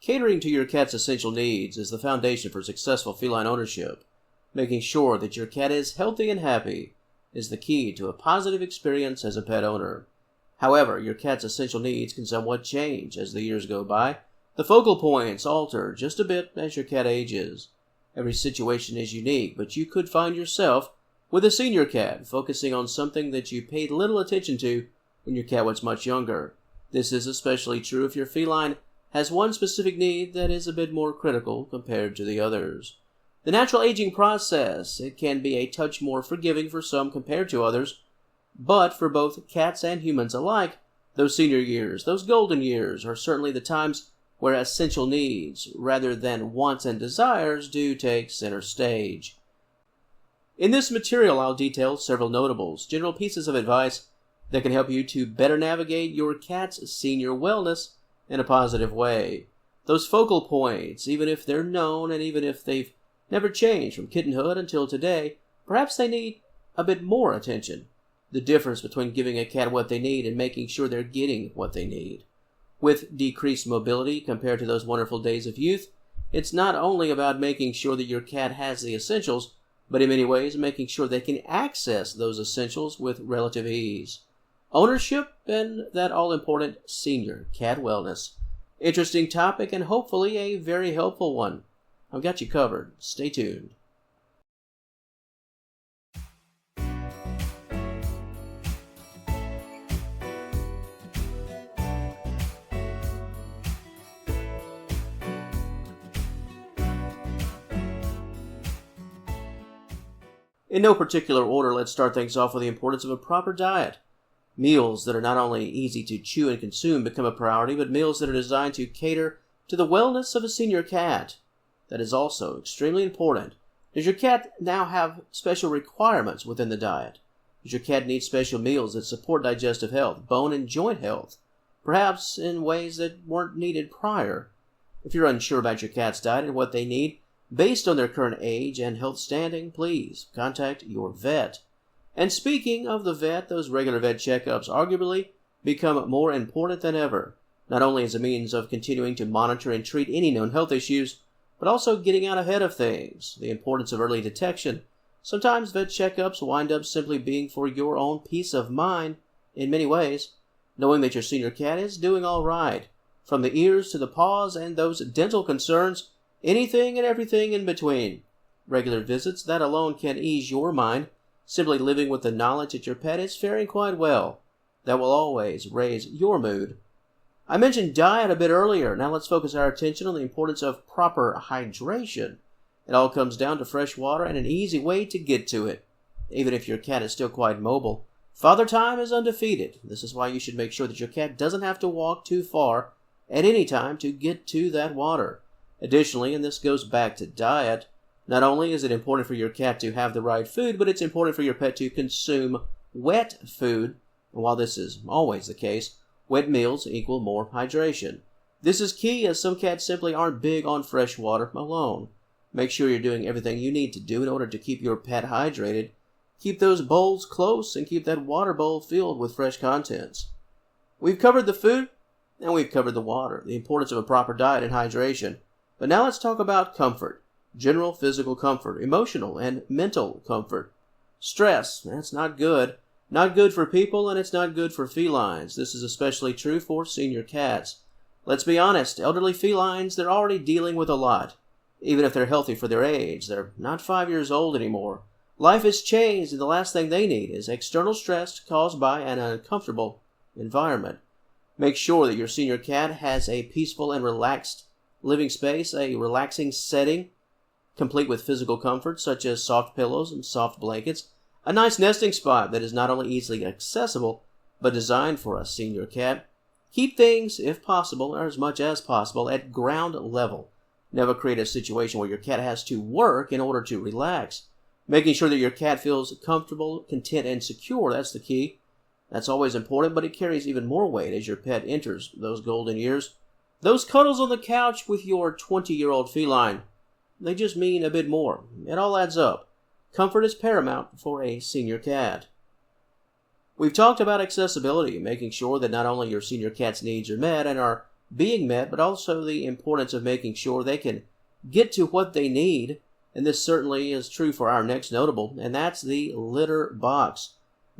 Catering to your cat's essential needs is the foundation for successful feline ownership. Making sure that your cat is healthy and happy is the key to a positive experience as a pet owner. However, your cat's essential needs can somewhat change as the years go by. The focal points alter just a bit as your cat ages. Every situation is unique, but you could find yourself with a senior cat focusing on something that you paid little attention to when your cat was much younger. This is especially true if your feline has one specific need that is a bit more critical compared to the others. The natural aging process, it can be a touch more forgiving for some compared to others, but for both cats and humans alike, those senior years, those golden years, are certainly the times where essential needs, rather than wants and desires, do take center stage. In this material, I'll detail several notables, general pieces of advice that can help you to better navigate your cat's senior wellness in a positive way. Those focal points, even if they're known and even if they've never changed from kittenhood until today, perhaps they need a bit more attention. The difference between giving a cat what they need and making sure they're getting what they need. With decreased mobility compared to those wonderful days of youth, it's not only about making sure that your cat has the essentials, but in many ways making sure they can access those essentials with relative ease. Ownership and that all-important senior cat wellness. Interesting topic and hopefully a very helpful one. I've got you covered. Stay tuned. In no particular order, let's start things off with the importance of a proper diet. Meals that are not only easy to chew and consume become a priority, but meals that are designed to cater to the wellness of a senior cat. That is also extremely important. Does your cat now have special requirements within the diet? Does your cat need special meals that support digestive health, bone and joint health, perhaps in ways that weren't needed prior? If you're unsure about your cat's diet and what they need, based on their current age and health standing, please contact your vet. And speaking of the vet, those regular vet checkups arguably become more important than ever, not only as a means of continuing to monitor and treat any known health issues, but also getting out ahead of things, the importance of early detection. Sometimes vet checkups wind up simply being for your own peace of mind in many ways, knowing that your senior cat is doing all right, from the ears to the paws and those dental concerns, anything and everything in between. Regular visits, that alone can ease your mind. Simply living with the knowledge that your pet is faring quite well, that will always raise your mood. I mentioned diet a bit earlier. Now let's focus our attention on the importance of proper hydration. It all comes down to fresh water and an easy way to get to it. Even if your cat is still quite mobile, Father Time is undefeated. This is why you should make sure that your cat doesn't have to walk too far at any time to get to that water. Additionally, and this goes back to diet, not only is it important for your cat to have the right food, but it's important for your pet to consume wet food. And while this is always the case, wet meals equal more hydration. This is key as some cats simply aren't big on fresh water alone. Make sure you're doing everything you need to do in order to keep your pet hydrated. Keep those bowls close and keep that water bowl filled with fresh contents. We've covered the food and we've covered the water, the importance of a proper diet and hydration. But now let's talk about comfort. General physical comfort, emotional and mental comfort. Stress, that's not good. Not good for people and it's not good for felines. This is especially true for senior cats. Let's be honest, elderly felines, they're already dealing with a lot. Even if they're healthy for their age, they're not 5 years old anymore. Life has changed and the last thing they need is external stress caused by an uncomfortable environment. Make sure that your senior cat has a peaceful and relaxed living space, a relaxing setting, complete with physical comfort such as soft pillows and soft blankets, a nice nesting spot that is not only easily accessible, but designed for a senior cat. Keep things, if possible, or as much as possible, at ground level. Never create a situation where your cat has to work in order to relax. Making sure that your cat feels comfortable, content, and secure, that's the key. That's always important, but it carries even more weight as your pet enters those golden years. Those cuddles on the couch with your 20-year-old feline, they just mean a bit more. It all adds up. Comfort is paramount for a senior cat. We've talked about accessibility, making sure that not only your senior cat's needs are met and are being met, but also the importance of making sure they can get to what they need. And this certainly is true for our next notable, and that's the litter box.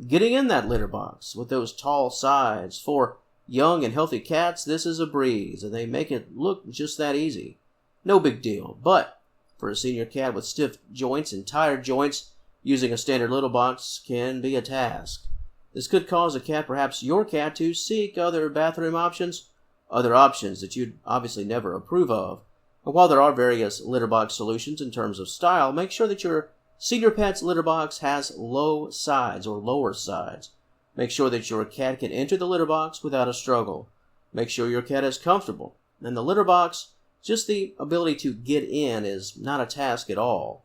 Getting in that litter box with those tall sides. For young and healthy cats, this is a breeze, and they make it look just that easy. No big deal. But for a senior cat with stiff joints and tired joints, using a standard litter box can be a task. This could cause a cat, perhaps your cat, to seek other bathroom options, other options that you'd obviously never approve of. And while there are various litter box solutions in terms of style, make sure that your senior pet's litter box has low sides or lower sides. Make sure that your cat can enter the litter box without a struggle. Make sure your cat is comfortable. And the litter box, just the ability to get in, is not a task at all.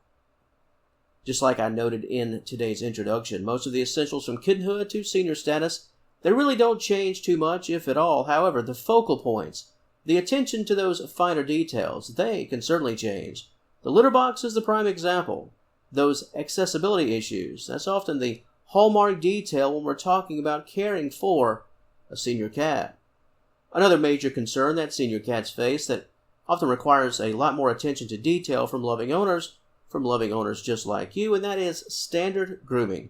Just like I noted in today's introduction, most of the essentials from kittenhood to senior status, they really don't change too much, if at all. However, the focal points, the attention to those finer details, they can certainly change. The litter box is the prime example. Those accessibility issues, that's often the hallmark detail when we're talking about caring for a senior cat. Another major concern that senior cats face that often requires a lot more attention to detail from loving owners just like you, and that is standard grooming.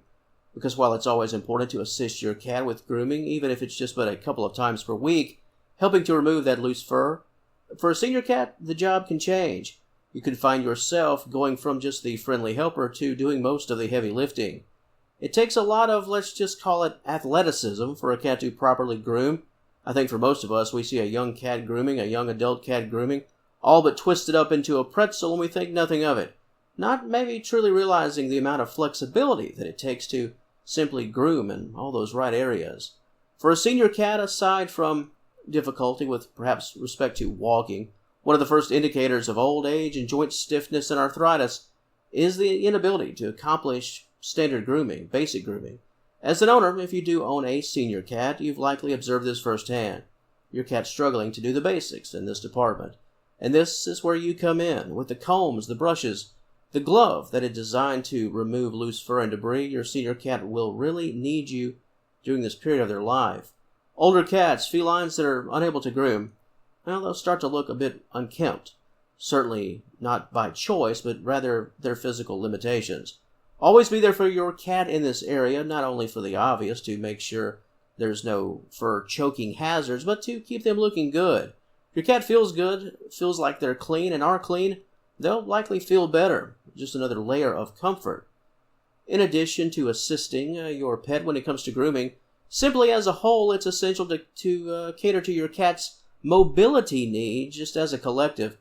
Because while it's always important to assist your cat with grooming, even if it's just but a couple of times per week, helping to remove that loose fur, for a senior cat, the job can change. You could find yourself going from just the friendly helper to doing most of the heavy lifting. It takes a lot of, let's just call it, athleticism for a cat to properly groom. I think for most of us, we see a young cat grooming, a young adult cat grooming, all but twisted up into a pretzel, and we think nothing of it. Not maybe truly realizing the amount of flexibility that it takes to simply groom in all those right areas. For a senior cat, aside from difficulty with perhaps respect to walking, one of the first indicators of old age and joint stiffness and arthritis is the inability to accomplish standard grooming, basic grooming. As an owner, if you do own a senior cat, you've likely observed this firsthand. Your cat's struggling to do the basics in this department. And this is where you come in, with the combs, the brushes, the glove that is designed to remove loose fur and debris. Your senior cat will really need you during this period of their life. Older cats, felines that are unable to groom, well, they'll start to look a bit unkempt. Certainly not by choice, but rather their physical limitations. Always be there for your cat in this area, not only for the obvious, to make sure there's no fur choking hazards, but to keep them looking good. If your cat feels good, feels like they're clean and are clean, they'll likely feel better. Just another layer of comfort. In addition to assisting your pet when it comes to grooming, simply as a whole, it's essential to cater to your cat's mobility needs just as a collective.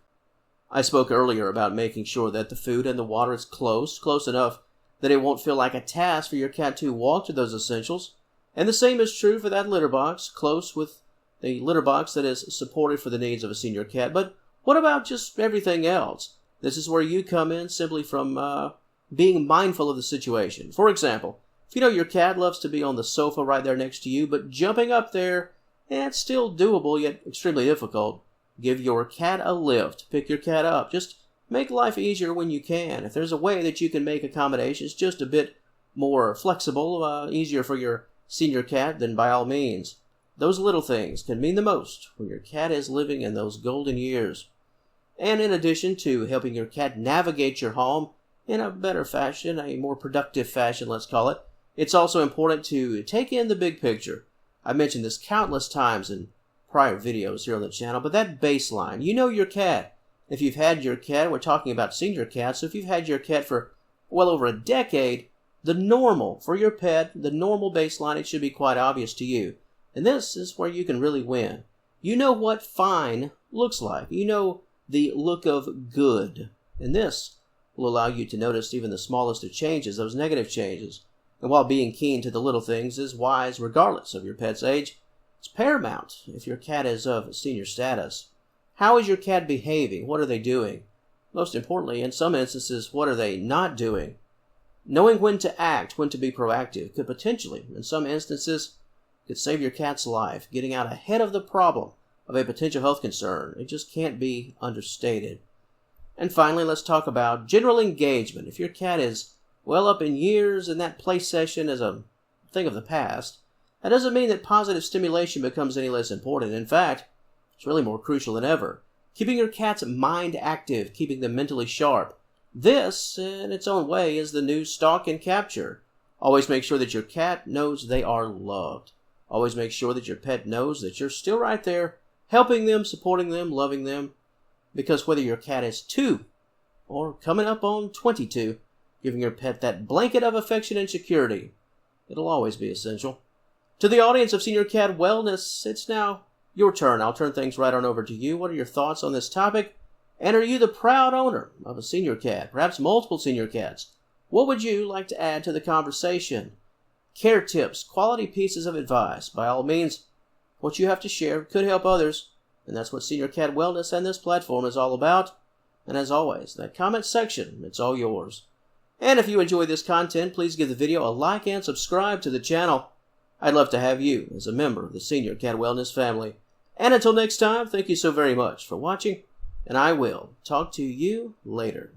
I spoke earlier about making sure that the food and the water is close enough that it won't feel like a task for your cat to walk to those essentials. And the same is true for that litter box, close with the litter box that is supported for the needs of a senior cat. But what about just everything else? This is where you come in, simply from being mindful of the situation. For example, if you know your cat loves to be on the sofa right there next to you, but jumping up there, it's still doable, yet extremely difficult. Give your cat a lift. Pick your cat up. Just make life easier when you can. If there's a way that you can make accommodations just a bit more flexible, easier for your senior cat, then by all means. Those little things can mean the most when your cat is living in those golden years. And in addition to helping your cat navigate your home in a better fashion, a more productive fashion, let's call it, it's also important to take in the big picture. I mentioned this countless times in prior videos here on the channel, but that baseline, you know your cat. If you've had your cat, we're talking about senior cats, so if you've had your cat for well over a decade, the normal for your pet, the normal baseline, it should be quite obvious to you. And this is where you can really win. You know what fine looks like. You know the look of good. And this will allow you to notice even the smallest of changes, those negative changes. And while being keen to the little things is wise regardless of your pet's age, it's paramount if your cat is of senior status. How is your cat behaving? What are they doing? Most importantly, in some instances, what are they not doing? Knowing when to act, when to be proactive, could potentially, in some instances, could save your cat's life. Getting out ahead of the problem of a potential health concern, it just can't be understated. And finally, let's talk about general engagement. If your cat is well up in years and that play session is a thing of the past, that doesn't mean that positive stimulation becomes any less important. In fact, It's really more crucial than ever. Keeping your cat's mind active, keeping them mentally sharp. This, in its own way, is the new stalk and capture. Always make sure that your cat knows they are loved. Always make sure that your pet knows that you're still right there, helping them, supporting them, loving them. Because whether your cat is 2 or coming up on 22, giving your pet that blanket of affection and security, it'll always be essential. To the audience of Senior Cat Wellness, it's now your turn. I'll turn things right on over to you. What are your thoughts on this topic? And are you the proud owner of a senior cat, perhaps multiple senior cats? What would you like to add to the conversation? Care tips, quality pieces of advice. By all means, what you have to share could help others, and that's what Senior Cat Wellness and this platform is all about. And as always, that comment section, it's all yours. And if you enjoy this content, please give the video a like and subscribe to the channel. I'd love to have you as a member of the Senior Cat Wellness family. And until next time, thank you so very much for watching, and I will talk to you later.